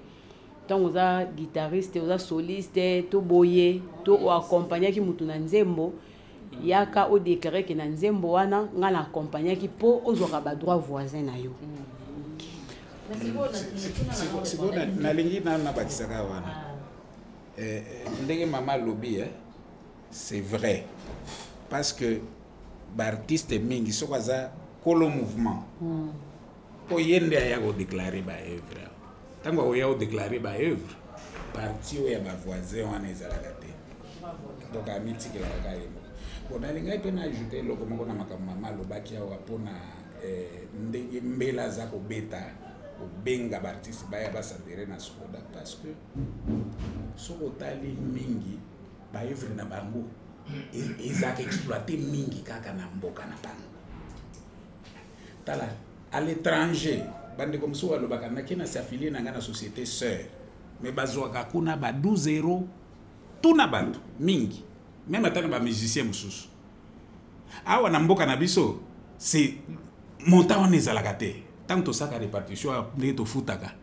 tant on a guitariste on a soliste to boye to o accompagner ki mutu na nzembo yaka o déclarer que na nzembo wana nga na accompagner ki po ozoka ba droit voisin na yo siko na lingi na bakisaka wana ndenge mama lobby c'est vrai parce que l'artiste mingi so kwaza kolo mouvement po yende ya ko déclarer ba œuvre tango o ya ko déclarer ba œuvre parti o ya ba voisin wana ezalaka te donc a mitiki la ka yemo bon alinga pe na ajouter loko moko na makambo mama lobaki awa pona ndenge mbela za ko beta o benga ba artiste ba ya ba s'adhérer na Sokoda parce que sokotali mingi ba œuvre na bango ezaka exploiter mingi kaka na mboka na bango tala à l'étranger bande comme so alobaka na kina s'affilier na ngana société sœur mais bazwaka kuna ba 12 tout na bantu mingi même atana ba musicien mususu awa na mboka na biso c'est montant on ezalaka te tant to saka répartition ndé to futaka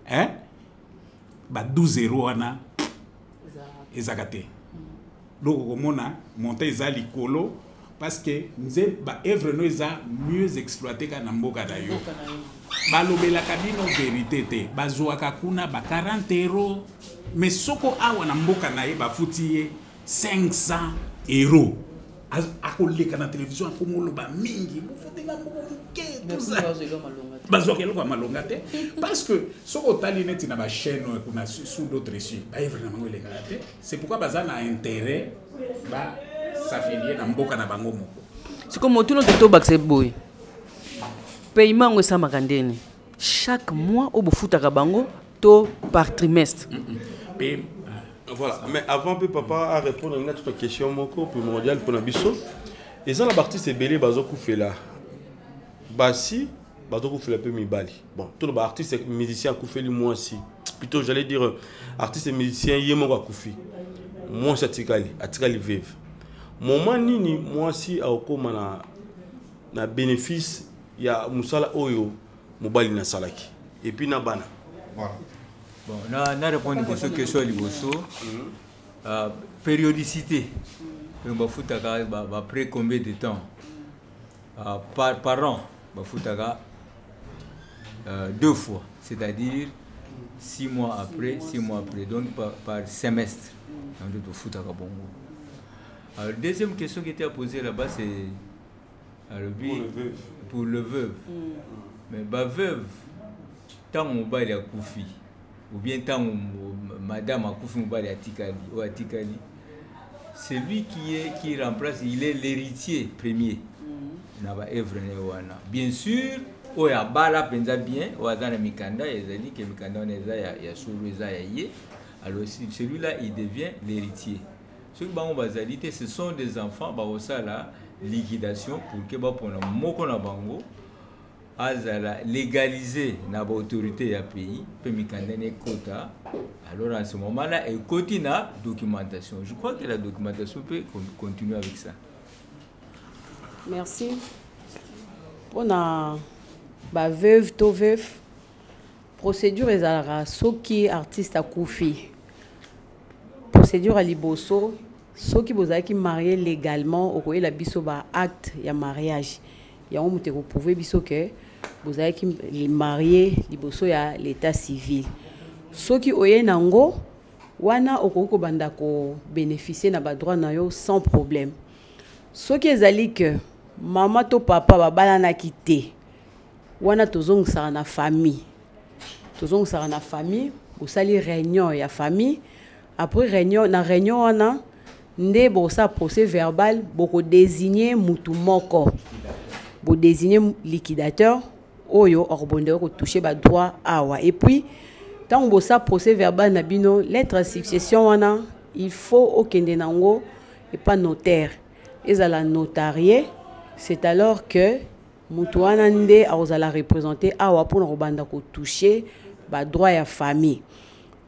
ba 12 wana ezalaka te. Donc, on a monté les alikolo parce que nze ba œuvre no eza mieux exploité ka na mboka na yo balobelaka bino vérité te bazwaka kuna ba 40 euros mais soko awa na mboka na ye bafuti ye 500 euros akoleka na télévision akomoloba mingi bofutinga mboko moke bazwaka eloko ya malonga te parce que soko otali neti na bachaîne kuna sous d'autres cieux baevre na bango elekaka te c'est pourquoi baza na intérêt s'affilier na mboka na bango moko sikomo tuno te tobakisa boye paiement ngo esamaka ndeni chaque mois obofutaka bango to par trimestre. Voilà, mais avant que papa a répondre à une autre question moko primordiale pour Nabiso, et ça la partie c'est belé bazo koufela. Basi bazo koufela peu mibali. Bon, tout le artiste et musicien koufeli moi aussi. Plutôt j'allais dire artiste et musicien yemo ko koufi. Moi c'est atikali vive. Moment nini moi si akoma na bénéfice ya musala oyo mobali na salaki. Et puis na bana. Voilà. Bon, on a répondu à cette question liboso. Périodicité. On va foutre après combien de temps par an, on va foutre 2 fois, c'est-à-dire 6 mois après, 6 mois après, donc par semestre. On doit foutre à Bongo. Alors, deuxième question qui était posée là-bas, c'est pour le veuve. Mais la veuve, tant on va aller à Koufi, ou bien tant madame a Koufi Mouba à Tikali, c'est lui qui remplace, il est l'héritier premier. Bien sûr, il y a bala penza bien, il y a mikanda, il y a dit que mikanda il y a alors celui-là il devient l'héritier. Ce qui est ce sont des enfants, la liquidation pour que pour moko na bango azala légaliser na autorité ya pays pe mikanda ne quota. Alors en ce moment-là, il continue la documentation. Je crois que la documentation peut continuer avec ça. Merci. Pour la veuve, to veuve, procédure ezalaka soki artiste a koufi. Procédure à liboso, soki bozaki marié légalement au la biso ba acte ya mariage. Ya on mute ko prouver biso que bozaki marié liboso ya l'état civil. Soki oye nango wana okoko banda ko bénéficier na ba droit na yo sans problème. Soki ezali que maman to papa babala na kité wana tozongisa na famille osali réunion ya famille après réunion wana nde bosa procès verbal boko désigner mutu moko bo désigner liquidateur oyo orbonde ko toucher ba droit awa et puis tant bosa procès verbal na bino lettre de succession wana il faut okende nango et pas notaire ezala notarié. C'est alors que Moutouana Nde a représenté awa pour nous ko toucher ba droit ya famille.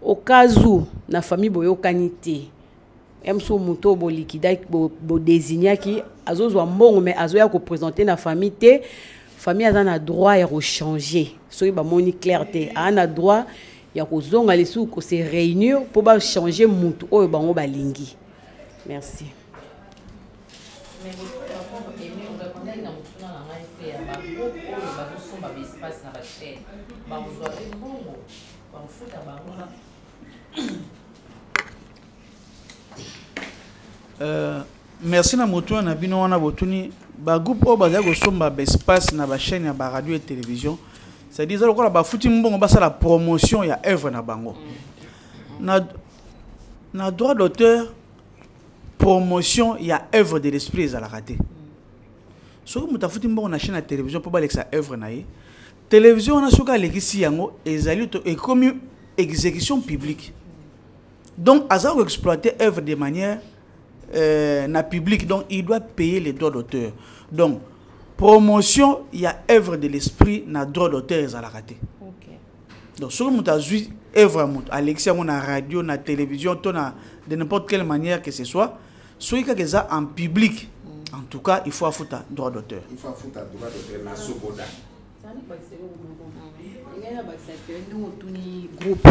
Au cas où na famille boyo kanité, emso muto bo liquida bo désigner qui azozwa mbongo mais azoya ko présenter na famille té famille a droit ya changer. So ba moni clarté a droit ya ko zonga lesu ko se réunir pour ba changer mutu oyo bango balingi. Merci. Merci na moto na bino wana botuni ba groupe o baza ko somba ba espace na ba chaîne ya ba radio et télévision c'est-à-dire ça lokola ba futi mbongo ba la promotion ya œuvre na bango na droit d'auteur promotion ya œuvre de l'esprit za la raté so ko mutafuti mbongo na chaîne ya télévision pour ba lexa œuvre na ye télévision na soka lekisi yango ezali to et comme exécution publique donc azar exploiter œuvre de manière na public, donc il doit payer les droits d'auteur. Donc promotion il y a œuvre de l'esprit na droit d'auteur à la raté. Okay. Donc sur mutazu œuvre Alexia na radio na télévision de n'importe quelle manière que ce soit soit que ça en public en tout cas il faut foutre droit d'auteur. Il faut foutre droit d'auteur na sokoda. Groupe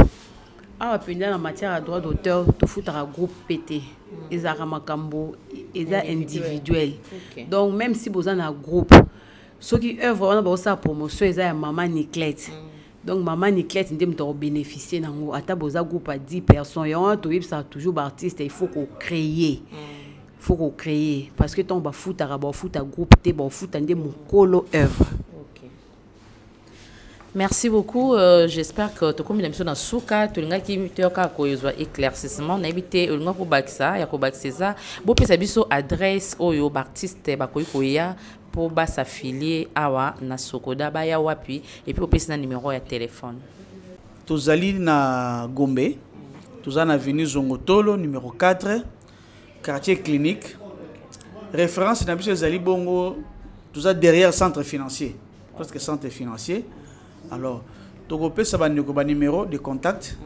en matière de droit d'auteur, tout fout à groupe pété. Ils ont makambo eza individuel. Okay. Donc même si vous avez un groupe, ceux qui œuvrent on a beau sa promotion ils a maman Niclette. Donc maman Niclette ndem to bénéficier nango ata boza groupe à 10 personnes et on to ça toujours artiste il faut qu'on créer. Faut qu'on crée parce que ton ba foot à groupe te ba foot ndem mokolo œuvre. Merci beaucoup. J'espère que tu as émission dans Souka, tu as éclaircissement, n'habité au Linga Kobaksa, ya Kobakseza. Bon, puis ça adresse au artiste bakoya pour bas s'affilier awa na Sokoda ba ya wapi et puis au petit numéro ya téléphone. Tozali na Gombe, tozali na avenue Zongotolo numéro 4, quartier clinique. Référence na biso ezali bongo, tozali derrière centre financier. Parce que centre financier. Alors, tu peux avoir numéro de contact,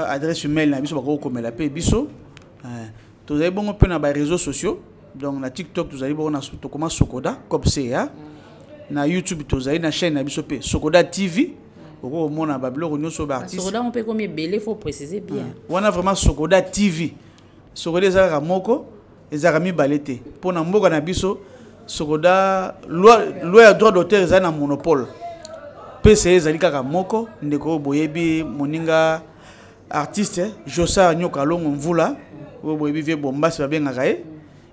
adresse email, tu peux avoir réseaux sociaux, donc na TikTok, tu as Sokoda, COPCA, na YouTube, tu as une chaîne Sokoda TV, Sokoda, on peut comme il faut préciser bien. On a vraiment Sokoda TV, Sokoda Zara Moko, et Zarami Balete. Pour na mboka na biso, Sokoda, loi droit d'auteur, c'est un monopole. PCE Zalika Moko, Ndeko Boyebi, Moninga artiste, Josa Nyokalong Mvula, Boyebi Vie Bombas Babengarae,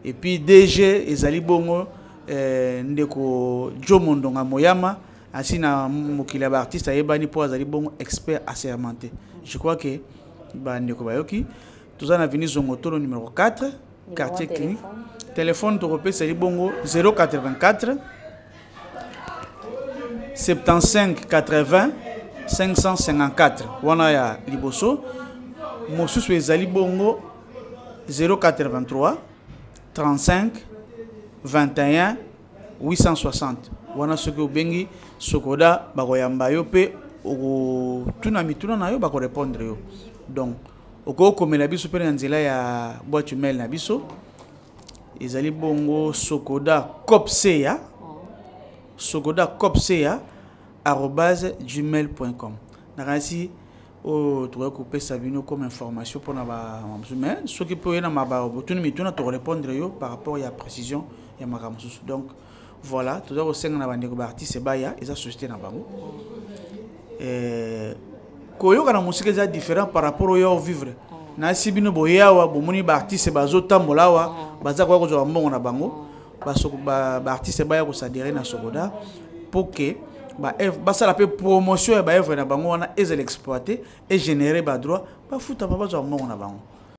et puis DG Ezali Bongo, Ndeko Joe Mondonga Moyama, ainsi na Mokila artiste, Ayebani pour Azali Bongo, expert assermenté. Je crois que Ndeko Bayoki, tout ça, on a venu Zongotolo numéro 4, quartier clinique. Téléphone Toropé Zali Bongo 084 75 80 554 wana ya liboso mosusu ezali bongo 083 35 21 860 wana soki obengi Sokoda bakoyamba yo pe tuna mituna na yo bakorépondre yo donc okokomela biso pe na nzela ya boîte mail na biso ezali bongo Sokoda COPCA sokodacopca@gmail.com. Nakasi o tu vas couper Sabino comme information pour na ba mais ce qui peut na ba botuni mituna to répondre yo par rapport à précision ya makamsusu. Donc voilà, tout au sein na bandeko ba artiste baya eza société na bango. Koyo kana musique eza différent par rapport au yo vivre. Na sibino boyawa bomoni ba artiste bazo tambolawa baza kwa ko mbongo na bango. Ba artiste baya ko s'adhérer na Sokoda pour que ça la promotion ba œuvre na bango wana ezel exploiter et générer ba droit ba futa ba bazo mbongo na bango.